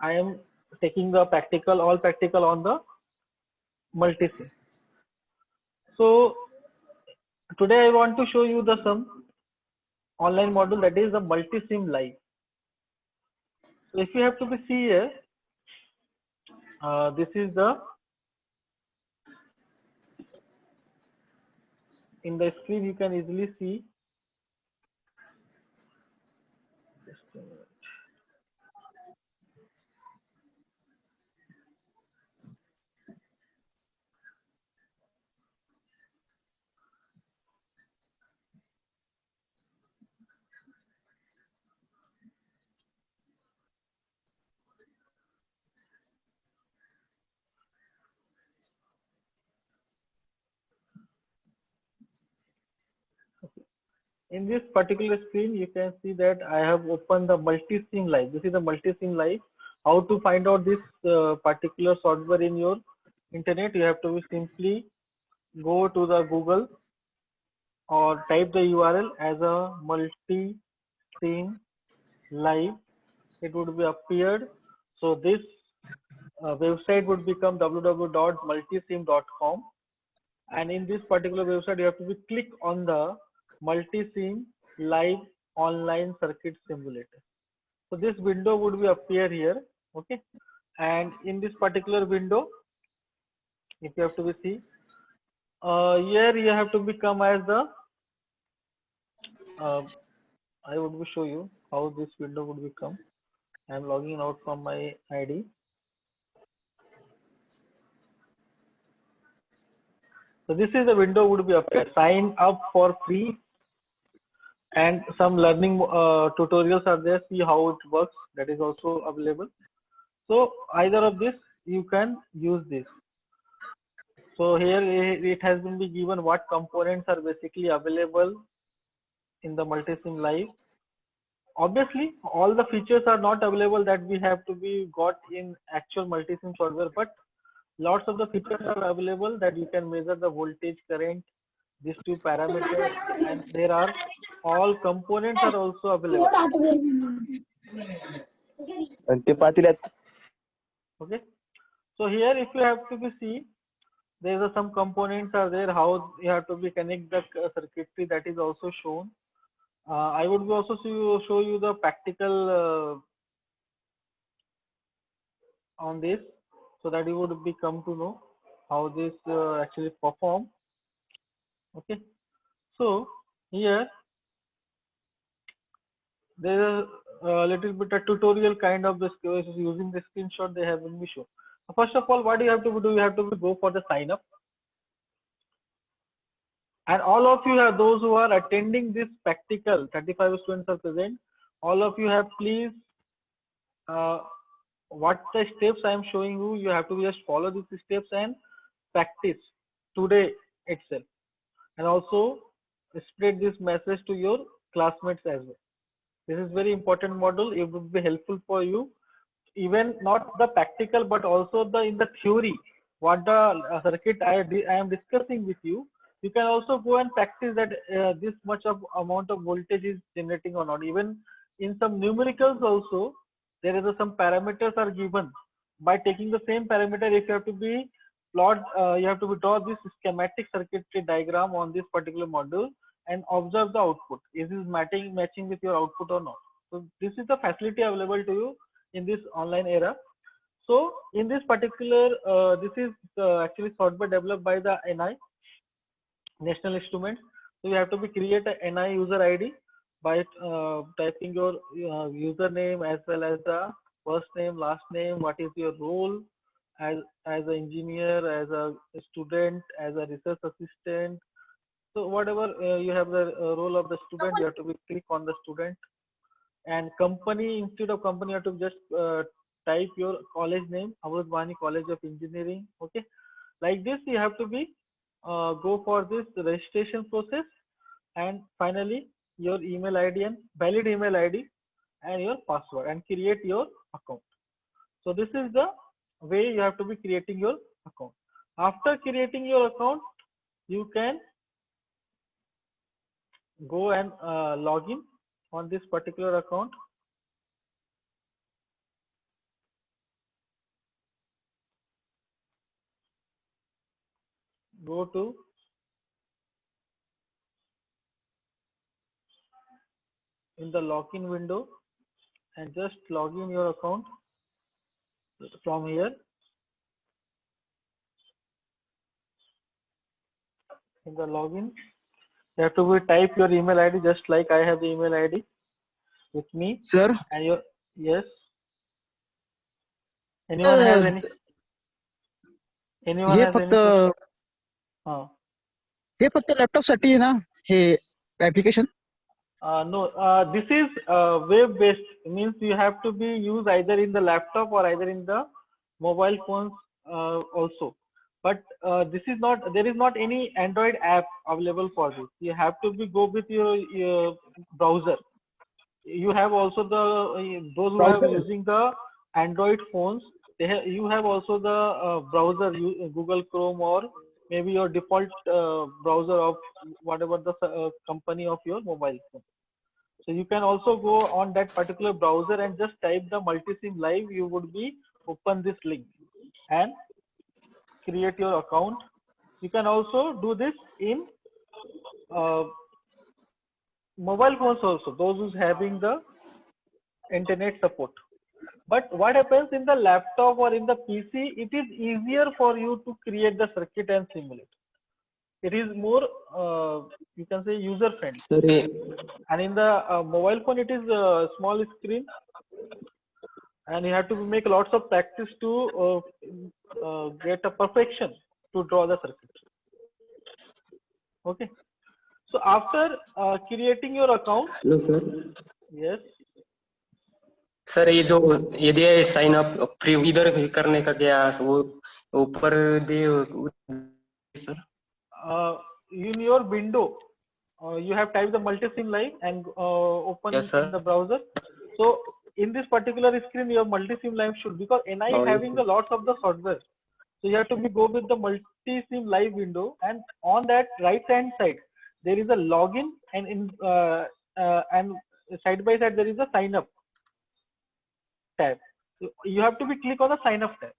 I am taking the practical, all practical on the multi-sim. So today I want to show you the some online module, that is the multi-sim live. So if you have to be see here, this is the in the screen you can easily see. Just a minute. In this particular screen, you can see that I have opened the multi-sim live. This is the multi-sim live. How to find out this particular software in your internet? You have to simply go to the Google or type the URL as a multi-sim live. It would be appeared. So this website would become www.multisim.com, and in this particular website you have to click on the multi-sim live online circuit simulator. So this window would be appear here, okay, and in this particular window, if you have to be see, here you have to become as the I would be show you how this window would become. I am logging out from my ID. So this is the window would be appear. Sign up for free, and some learning tutorials are there. See how it works. That is also available. So either of this you can use this. So here it has been be given what components are basically available in the multi-sim live. Obviously, all the features are not available that we have to be got in actual multi-sim software, but lots of the features are available that you can measure the voltage, current, these two parameters, and there are all components are also available. Okay, so here if you have to be see, there are some components are there, how you have to be connect the circuitry, that is also shown. I would also show you the practical on this, so that you would be come to know how this actually perform. Okay, so here there is a little bit a tutorial kind of this using the screenshot they have been shown. First of all, what you have to do, you have to go for the sign up, and all of you are those who are attending this practical. 35 students are present. All of you have please what the steps I am showing you, you have to just follow these steps and practice today itself, and also spread this message to your classmates as well. This is very important model. It would be helpful for you, even not the practical, but also the in the theory. What the circuit I am discussing with you, you can also go and practice that this much of amount of voltage is generating or not. Even in some numericals also, there is some parameters are given. By taking the same parameter, if you have to be plot, you have to be draw this schematic circuitry diagram on this particular module and observe the output. Is this matching with your output or not? So this is the facility available to you in this online era. So in this particular, this is actually software developed by the NI, National Instruments. So you have to be create a NI user ID by typing your username as well as the first name, last name, what is your role as an engineer, as a student, as a research assistant. So whatever you have the role of the student, you have to be click on the student, and company, instead of company, you have to just type your college name, Amrut Bahani College of Engineering. Okay, like this you have to be go for this registration process, and finally your email ID and valid email ID and your password, and create your account. So this is the way you have to be creating your account. After creating your account, you can go and log in on this particular account. go to in the login window and just log in your account from here. In the login, you have to type your email ID just like I have the email ID with me. Sir, And your yes. Anyone has any? Anyone hey has फक्त any question? हे फक्त laptop साठी आहे ना हे application? No, this is web based. Means you have to be used either in the laptop or either in the mobile phones also. But this is not. There is not any Android app available for this. You have to go with your browser. You have also the those who have Browser. using the Android phones. You have also the browser, Google Chrome, or maybe your default browser of whatever the company of your mobile phone. So you can also go on that particular browser and just type the multisim live. You would be open this link and create your account. You can also do this in mobile phones also, those who's having the internet support. But what happens in the laptop or in the PC, it is easier for you to create the circuit and simulate. It is more, you can say, user friendly. Sorry. And in the mobile phone, it is a small screen, and you have to make lots of practice to get a perfection to draw the circuit. Okay. So after creating your account, Hello, sir. yes. Sir ये जो ये दिया है sign up free इधर करने का क्या वो ऊपर दे sir In your window, you have typed the multisim live and open Yes, sir. in the browser. So in this particular screen, your multisim live should, because NI Oh, yes, having sir. the lots of the software. So you have to go with the multisim live window, and on that right hand side there is a login, and and side by side there is a sign up tab. So you have to click on the sign up tab.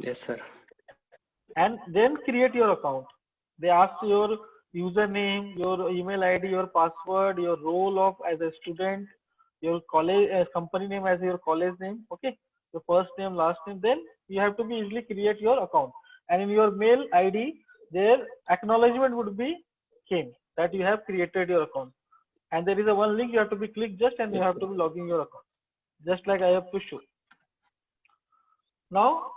Yes, sir. And then create your account. They ask your username, your email ID, your password, your role of as a student, your college company name as your college name. Okay, your first name, last name. Then you have to be easily create your account, and in your mail ID, their acknowledgement would be came that you have created your account. And there is a one link you have to be click just, and you have to be logging your account, just like I have to show. Now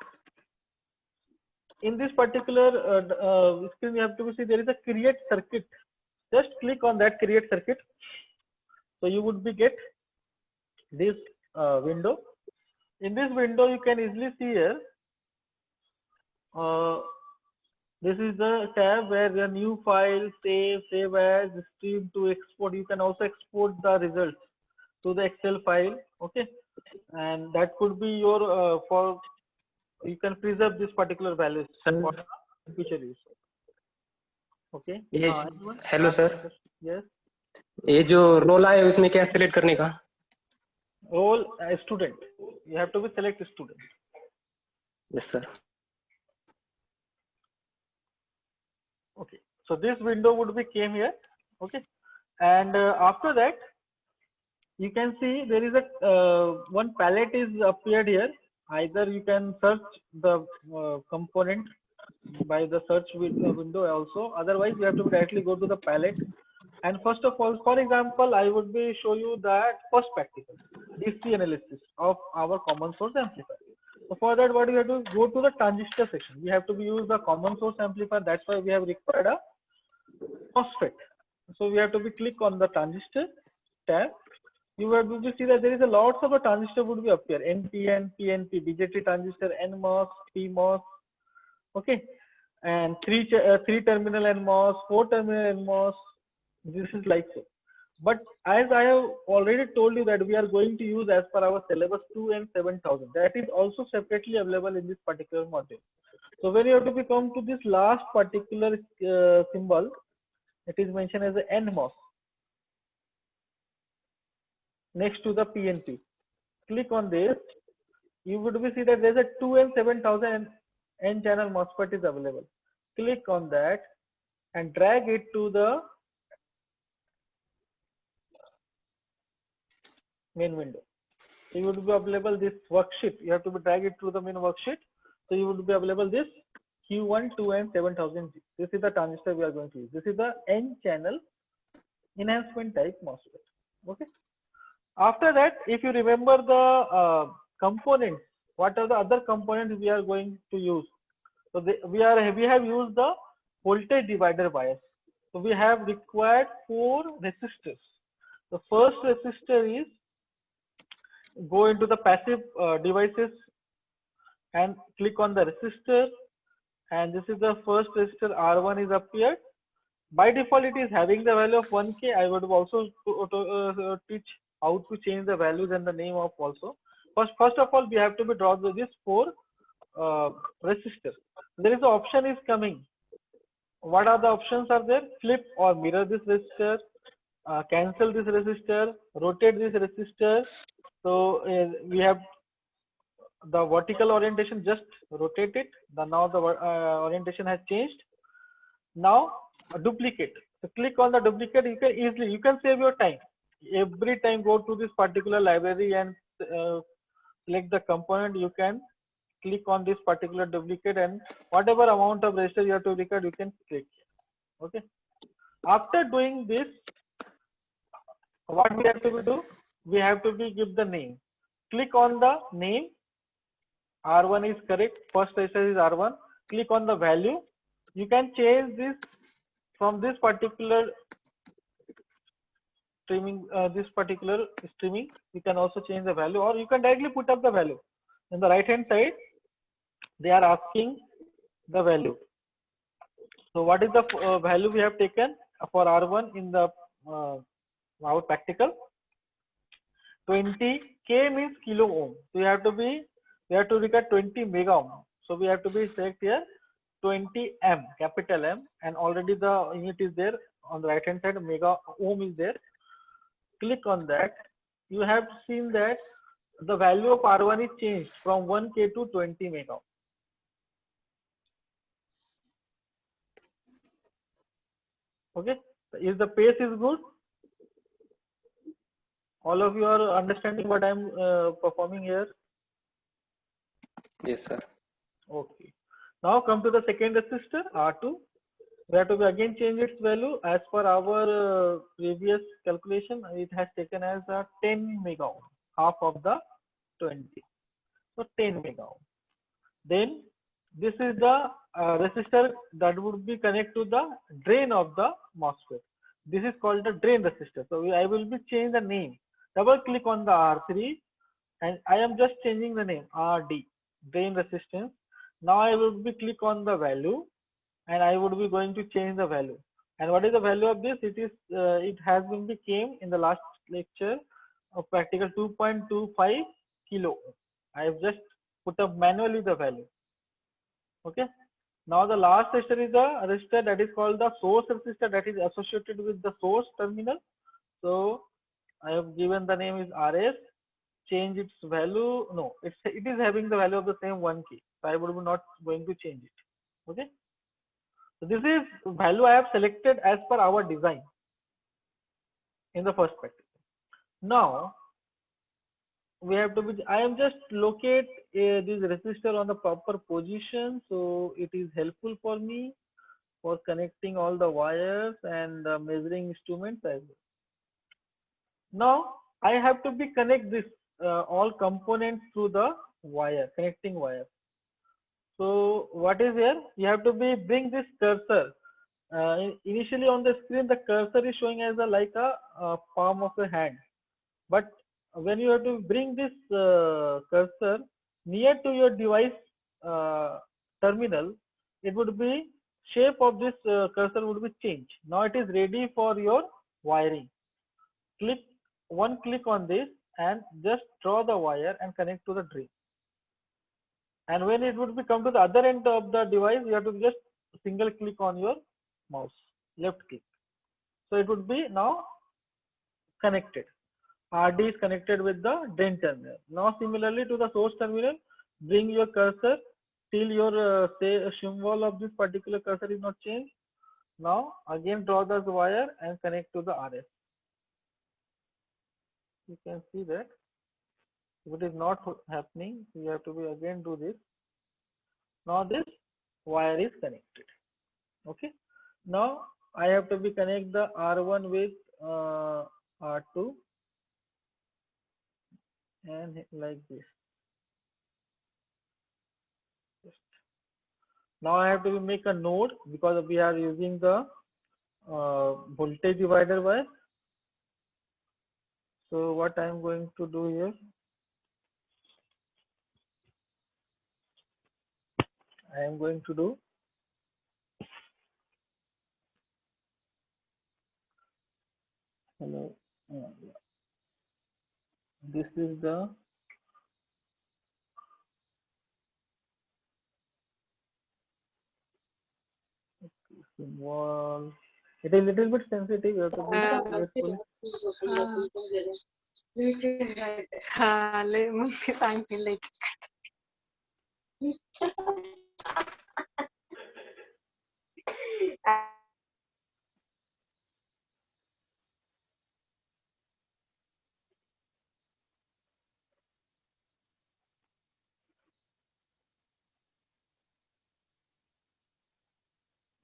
in this particular screen, you have to see there is a create circuit. Just click on that create circuit. So you would be get this window. In this window, you can easily see here. This is the tab where the new file, save as, stream to export. You can also export the results to the Excel file. Okay, and that could be your for. You can preserve this particular values for future use. Okay. Hello sir Yes. ये जो role है उसमें क्या select करने का Role student. You have to be select student. Yes sir Okay. So this window would be came here. Okay. And after that, you can see there is a one palette is appeared here. Either you can search the component by the search window also. Otherwise, you have to directly go to the palette. And first of all, for example, I would be show you that first practical DC analysis of our common source amplifier. So for that, what we have to go to the transistor section. We have to use the common source amplifier. That's why we have required a MOSFET. So we have to click on the transistor tab. You have to see that there is a lots of a transistor would be appear. NPN, PNP, BJT transistor, NMOS, PMOS. Okay, and three terminal NMOS, 4-terminal NMOS. This is like so. But as I have already told you that we are going to use as per our syllabus 2 and 7000. That is also separately available in this particular module. So when you have to come to this last particular symbol, it is mentioned as the NMOS next to the PNP. Click on this. You would see that there is a 2 and 7000 N channel MOSFET is available. Click on that. and drag it to the main window. So you would be available this worksheet. You have to be drag it to the main worksheet. So you would be available this Q1, 2, and 7000G. This is the transistor we are going to use. This is the N channel enhancement type MOSFET. Okay. After that, if you remember the components, what are the other components we are going to use? So we have used the voltage divider bias. So we have required 4 resistors. The first resistor is go into the passive devices and click on the resistor, and this is the first resistor R1 is appeared. By default it is having the value of 1K. I would also teach how to change the values and the name of also. First of all, we have to be draw this 4 resistors. There is an option is coming. What are the options are there? Flip or mirror this resistor, cancel this resistor, rotate this resistor. So we have the vertical orientation, just rotate it. Now the orientation has changed. Now duplicate. So click on the duplicate. You can save your time. Every time go to this particular library and select the component. You can click on this particular duplicate, and whatever amount of resistor you have to record, you can click. Okay. After doing this, what we have to do? We have to give the name. Click on the name. R1 is correct. First resistor is R1. Click on the value. You can change this from this particular streaming. You can also change the value, or you can directly put up the value. In the right hand side, they are asking the value. So what is the value we have taken for R1 in the our practical? 20 K means kilo ohm. So we have to record 20 mega ohm. So we have to be select here 20 M, capital M, and already the unit is there on the right hand side. Mega ohm is there. Click on that. You have seen that the value of R1 is changed from 1K to 20 mega ohm. Okay, is the pace is good? All of you are understanding what I am performing here? Yes, sir. Okay. Now come to the second resistor R2. We have to again change its value as per our previous calculation. It has taken as a 10 mega ohm, half of the 20. So 10 mega ohm. Then this is the resistor that would be connected to the drain of the MOSFET. This is called the drain resistor. So I will be changing the name. Double click on the R3, and I am just changing the name RD, drain resistance. Now I will be click on the value, and I would be going to change the value. And what is the value of this? It is it has been became in the last lecture of practical 2.25 kilo. I have just put up manually the value. Okay. Now the last resistor is a resistor that is called the source resistor, that is associated with the source terminal. So I have given the name is RS. Change its value. No, it is having the value of the same 1K. So I would be not going to change it. Okay. So this is value I have selected as per our design in the first practice. Now we have to be, I am just locate this resistor on the proper position, so it is helpful for me for connecting all the wires and measuring instruments as well. Now I have to be connect this all components through the wire, connecting wire. So what is here? You have to be bring this cursor. Initially on the screen, the cursor is showing as like a palm of a hand, but when you have to bring this cursor near to your device terminal, it would be shape of this cursor would be changed. Now it is ready for your wiring. One click on this and just draw the wire and connect to the drain. And when it would be come to the other end of the device, you have to just single click on your mouse, left click. So it would be now connected. RD is connected with the drain terminal. Now similarly to the source terminal, bring your cursor till your say symbol of this particular cursor is not changed. Now again draw the wire and connect to the RS. You can see that if it is not happening, you have to be again do this. Now this wire is connected. Okay. Now I have to be connect the R1 with R2 and like this. Now I have to make a node because we are using the voltage divider wire. So what I am going to do here, I am going to do hello. This is the symbol. It is little bit sensitive. You have to be careful. ముందే सांगतील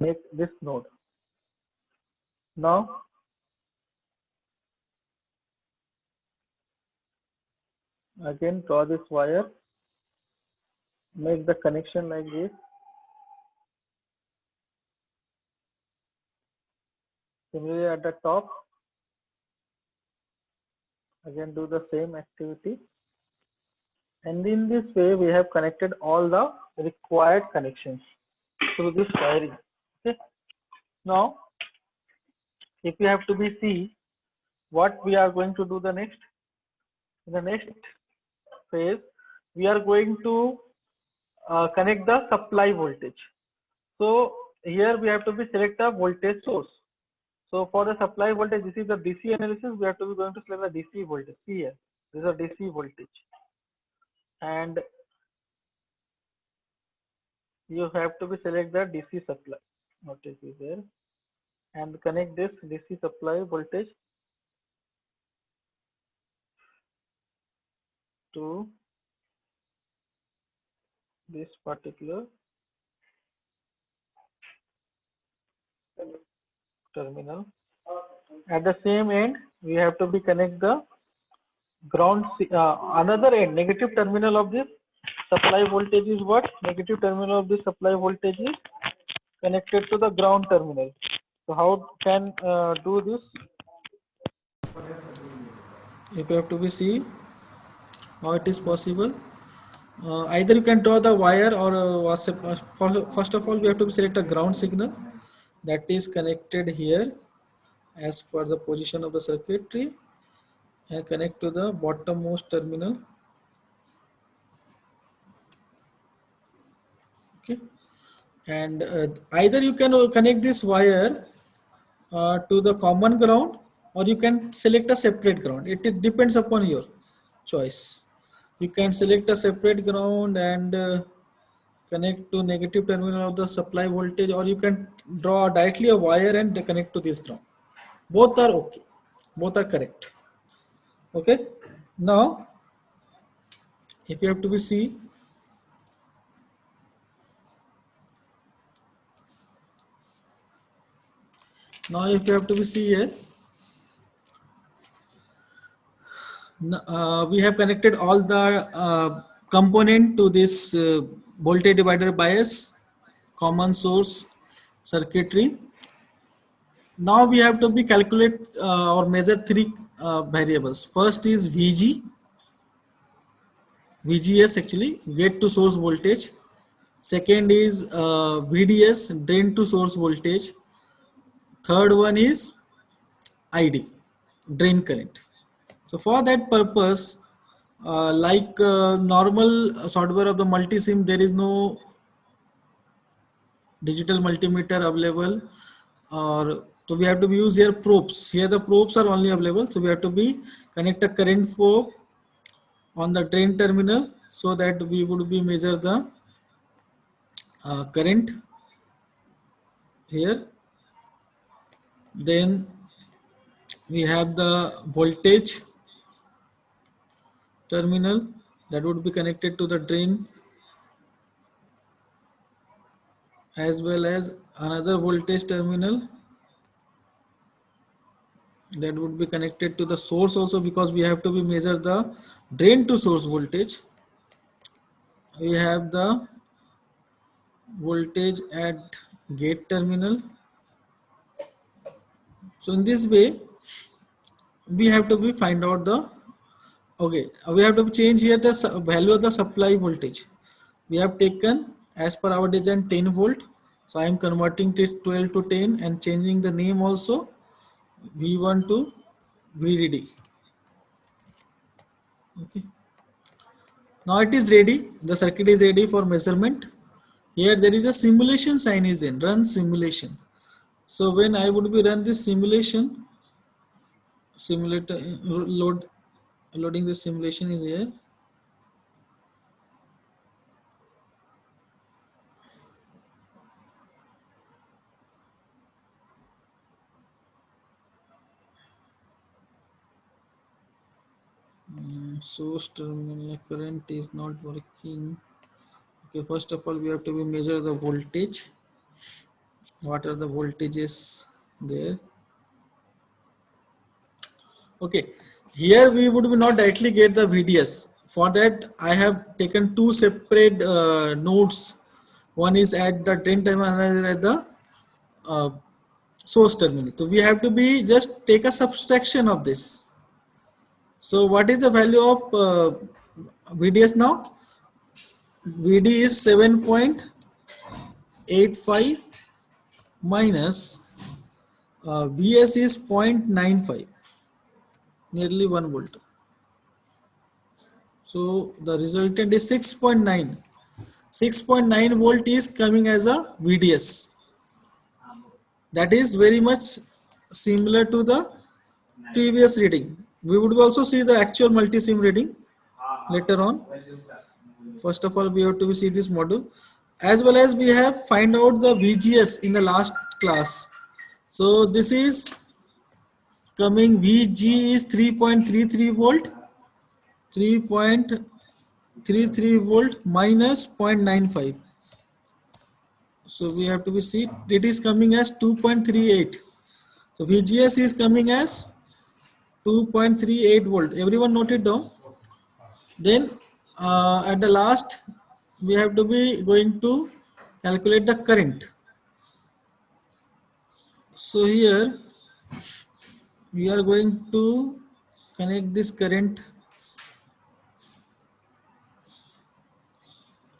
Make this node. Now again draw this wire, make the connection like this. Similarly at the top, again do the same activity. And in this way we have connected all the required connections through this wiring. Okay. Now if you have to be see what we are going to do the next. In the next phase, we are going to connect the supply voltage. So here we have to be select a voltage source. So for the supply voltage, this is the DC analysis. We have to be going to select the DC voltage. See here, this is a DC voltage, and you have to be select the DC supply. What is there, and connect this DC supply voltage to this particular terminal. At the same end, we have to be connect the ground, another end, negative terminal of this supply voltage is what? Negative terminal of this supply voltage is connected to the ground terminal. So how can do this? If you have to be see how it is possible. Either you can draw the wire or first of all we have to select a ground signal that is connected here as per the position of the circuitry and connect to the bottommost terminal. Okay, and either you can connect this wire to the common ground or you can select a separate ground. It depends upon your choice. You can select a separate ground and connect to negative terminal of the supply voltage, or you can draw directly a wire and connect to this ground. Both are okay, both are correct. Okay, now if you have to be see, now if you have to be see here, we have connected all the component to this voltage divider bias common source circuitry. Now we have to be calculate or measure three variables. First is VGS actually, gate to source voltage. Second is VDS, drain to source voltage. Third one is ID, drain current. So for that purpose, like normal software of the multi-sim, there is no digital multimeter available, or so we have to use here probes. Here the probes are only available, so we have to be connect a current probe on the drain terminal so that we would be measure the current here, Then we have the voltage terminal that would be connected to the drain, as well as another voltage terminal that would be connected to the source also, because we have to be measure the drain to source voltage. We have the voltage at gate terminal. So in this way we have to be find out the, okay, we have to change here the value of the supply voltage. We have taken as per our design 10 volt, so I am converting it 12 to 10 and changing the name also V1 to VDD. Okay, now it is ready, the circuit is ready for measurement. Here there is a simulation sign is in run simulation. So when I would be run this simulation, simulator loading the simulation is here. Source terminal current is not working. Okay, first of all we have to be measure the voltage. What are the voltages there? Okay, here we would not directly get the VDS. For that I have taken two separate nodes. One is at the drain terminal, another at the source terminal. So we have to be just take a subtraction of this. So what is the value of VDS now? VD is 7.85 minus VS is 0.95, nearly 1 volt. So the resultant is 6.9. 6.9 volt is coming as a VDS. That is very much similar to the previous reading. We would also see the actual multi-sim reading later on. First of all, we have to see this module, as well as we have find out the VGS in the last class. So this is coming, VG is 3.33 volt, 3.33 volt minus 0.95. So we have to be see it is coming as 2.38. So VGS is coming as 2.38 volt. Everyone note it down. Then at the last we have to be going to calculate the current. So here we are going to connect this current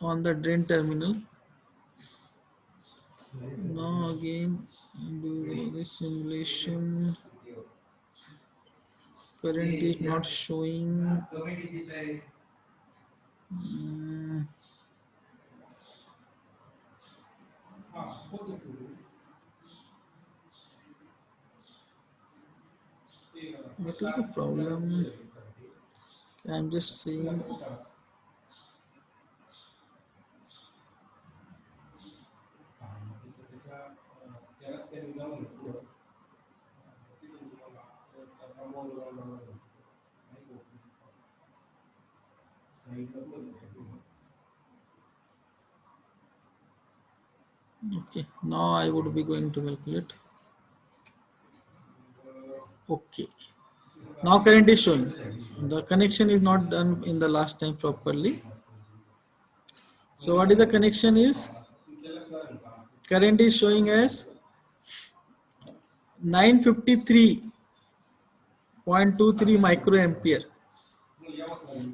on the drain terminal. Now again do this simulation. Current is not showing. What is the problem? I'm just saying. Okay, now I would be going to calculate. Okay, now current is showing. The connection is not done in the last time properly. So what is the connection is? Current is showing as 953.23 microampere.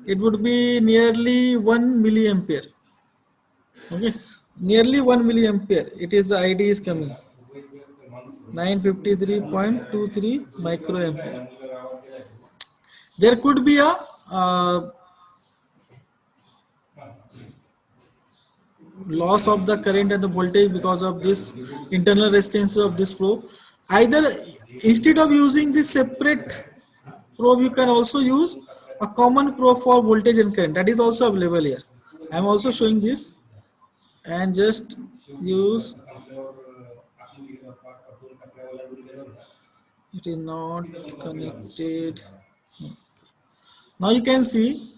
It would be nearly 1 milliampere. Okay, nearly 1 milliampere. It is the ID is coming. 953.23 microampere. There could be a loss of the current and the voltage because of this internal resistance of this probe. Either instead of using this separate probe, you can also use a common probe for voltage and current. That is also available here. I am also showing this, and just use It is not connected. Now you can see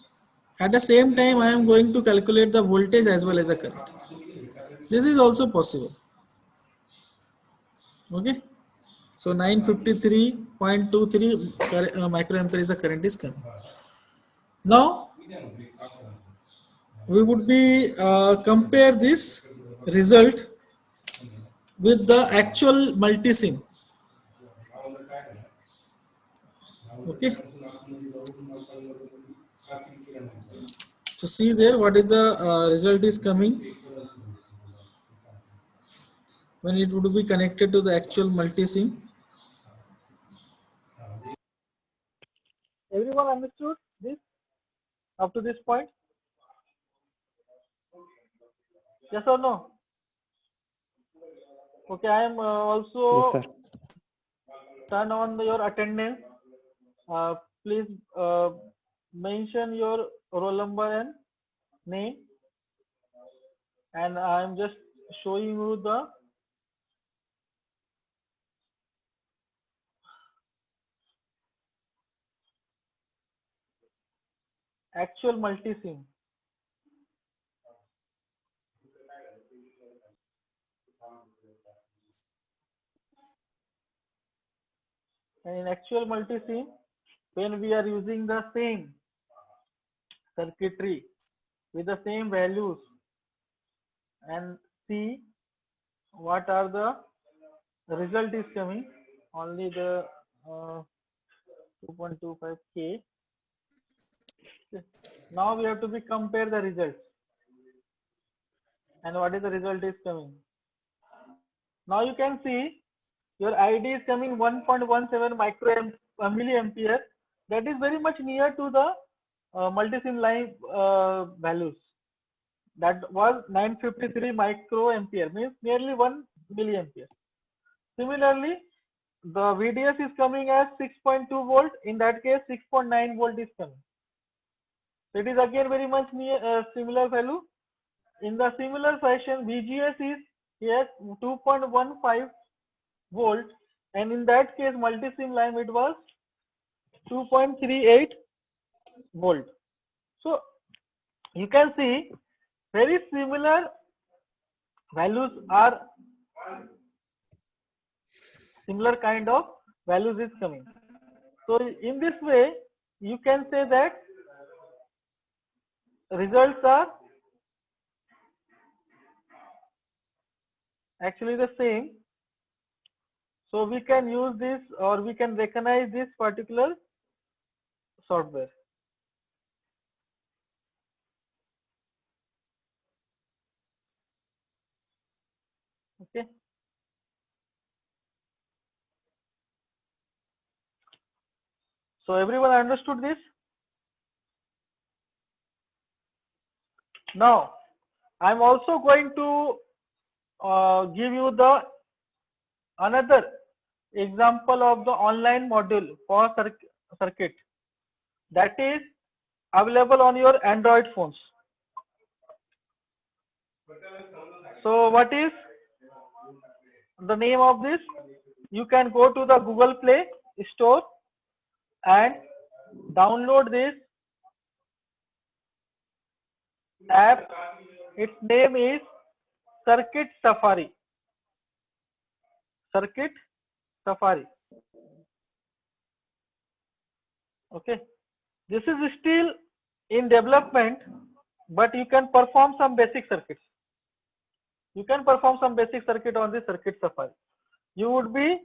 at the same time I am going to calculate the voltage as well as the current. This is also possible. Okay. So 953.23 microampere is the current is coming. Now we would be compare this result with the actual multisim. Okay. So see there what is the result is coming when it would be connected to the actual multisim. Everyone understood this up to this point? Yes or no? Okay, I am also Yes, sir. turn on your attendance. Uh, please mention your roll number and name, and I am just showing you the actual multisim. And in actual multisim, when we are using the same circuitry with the same values and see what are the result is coming, only the 2.25K. Now we have to be compare the results and what is the result is coming. Now you can see your ID is coming 1.17 milliampere. That is very much near to the multisim line values. That was 953 microampere, means nearly 1 milliampere. Similarly, the VDS is coming as 6.2 volt. In that case, 6.9 volt is coming. So it is again very much near similar value. In the similar fashion, VGS is here 2.15 volt, and in that case, multisim line it was 2.38 volt. So you can see very similar values are similar kind of values is coming. So in this way, you can say that results are actually the same. So we can use this or we can recognize this particular software. Okay. So everyone understood this? Now, I'm also going to give you the another example of the online module for circuit that is available on your Android phones. So what is the name of this? You can go to the Google Play Store and download this app. Its name is Circuit Safari. Circuit Safari. Okay. This is still in development, but you can perform some basic circuits. You can perform some basic circuit on the Circuit Safari. You would be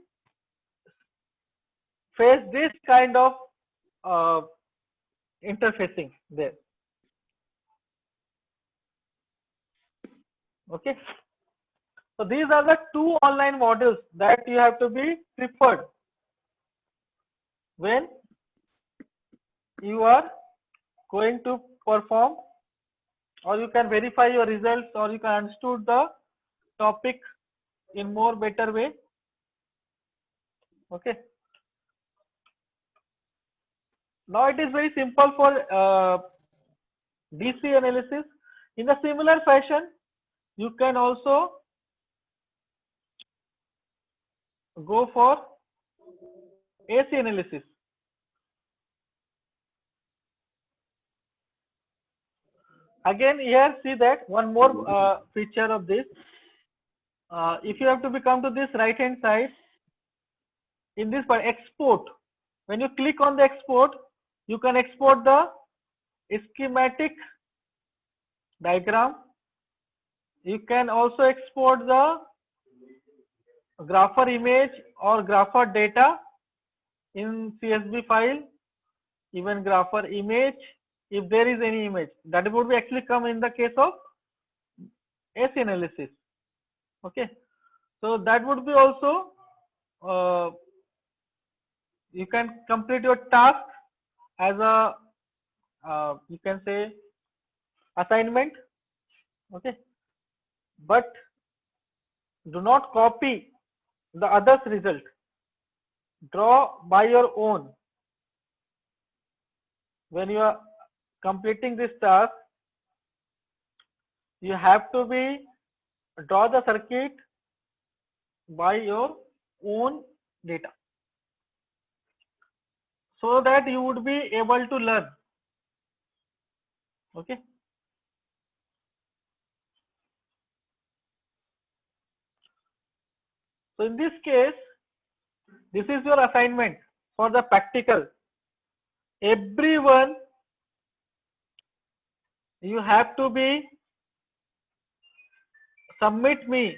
face this kind of interfacing there. Okay. So these are the two online modules that you have to be preferred when you are going to perform, or you can verify your results, or you can understood the topic in more better way. Okay. Now it is very simple for DC analysis. In a similar fashion, you can also go for AC analysis. Again, here see that one more feature of this. If you have to come to this right hand side, in this part export, when you click on the export, you can export the schematic diagram. You can also export the grapher image or grapher data in CSV file, even grapher image, if there is any image. That would be actually come in the case of AC analysis. Okay, so that would be also you can complete your task as a you can say assignment. Okay, but do not copy the others result. Draw by your own. When you are completing this task, you have to draw the circuit by your own data, so that you would be able to learn. Okay. So in this case, this is your assignment for the practical. Everyone, you have to submit me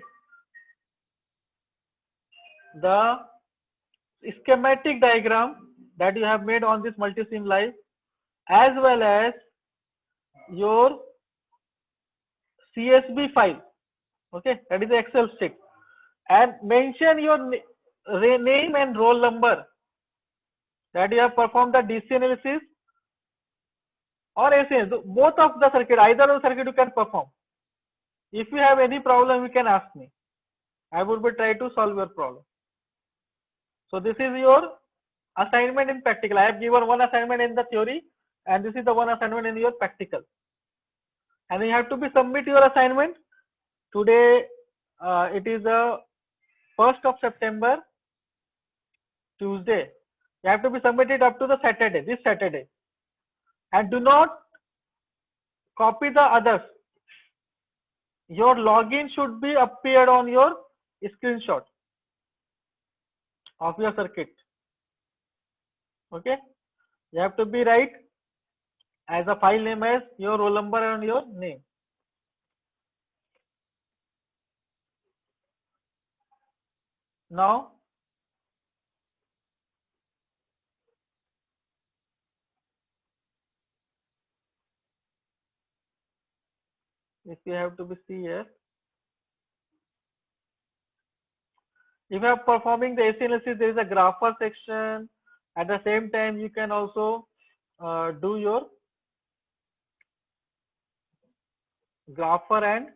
the schematic diagram that you have made on this multi-sim live, as well as your CSV file. Okay, that is the Excel sheet, and mention your name and roll number that you have performed the DC analysis or AC. Both of the circuit, either of the circuit you can perform. If you have any problem, you can ask me. I would be try to solve your problem. So this is your assignment in practical. I have given one assignment in the theory, and this is the one assignment in your practical. And you have to submit your assignment today. It is the 1st of September, Tuesday. You have to submit it up to the Saturday, this Saturday. And do not copy the others. Your login should be appeared on your screenshot of your circuit. Okay, you have to write as a file name as your roll number and your name. Now if you have to see here, if you are performing the AC analysis, there is a grapher section. At the same time, you can also do your grapher and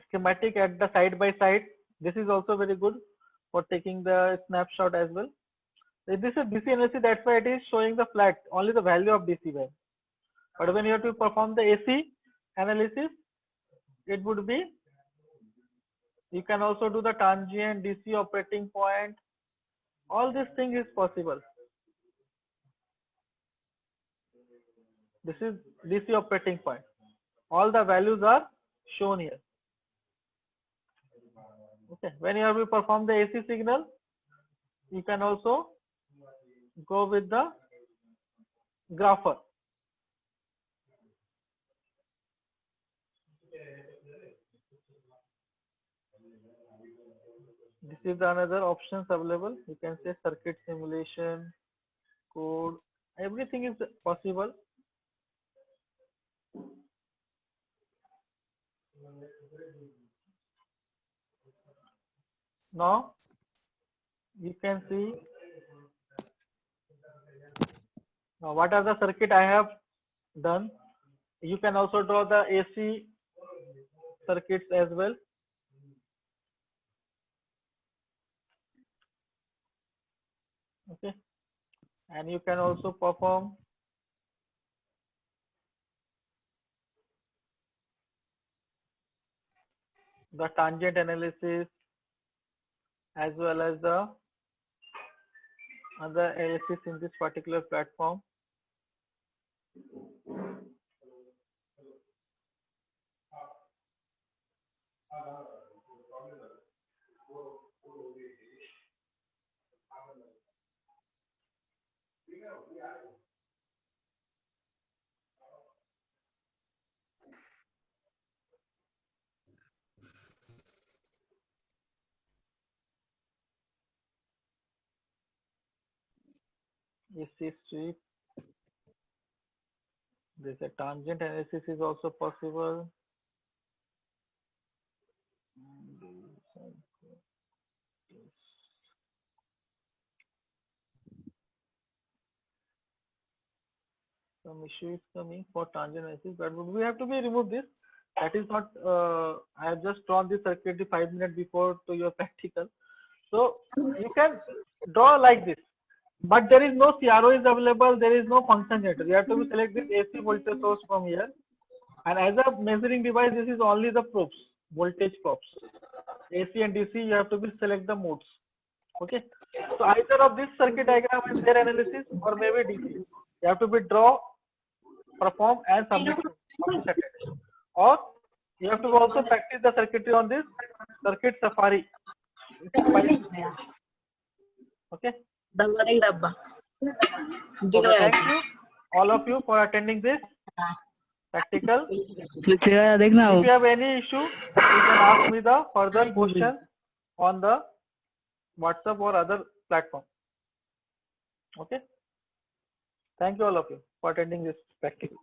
schematic at the side by side. This is also very good for taking the snapshot as well. This is DC analysis, that's why it is showing the flat, only the value of DC value. But when you have to perform the AC analysis, it would be, you can also do the tangent, DC operating point. All these things is possible. This is DC operating point. All the values are shown here. Okay. When you have to perform the AC signal, you can also go with the grapher. This is another options available. You can say circuit simulation, code, everything is possible. Now you can see what are the circuit I have done. You can also draw the AC circuits as well. Okay, and you can also perform the tangent analysis as well as the other analysis in this particular platform. AC strip. There's a tangent analysis is also possible. Some issue is coming for tangent analysis, but we have to be remove this. That is not. I have just drawn this circuit 5 minutes before to your practical. So you can draw like this, but there is no CRO is available. There is no function generator. You have to be select this AC voltage source from here, and as a measuring device, this is only the probes, voltage probes. AC and DC, you have to be select the modes. Okay. So either of this circuit diagram is their analysis, or maybe DC. You have to be draw, perform, and submit on Saturday. Or you have to also practice the circuitry on this circuit safari. Okay. So thank you all of you for attending this practical. If you have any issue, you can ask me the further question on the WhatsApp or other platform. Okay. Thank you all of you for attending this practical.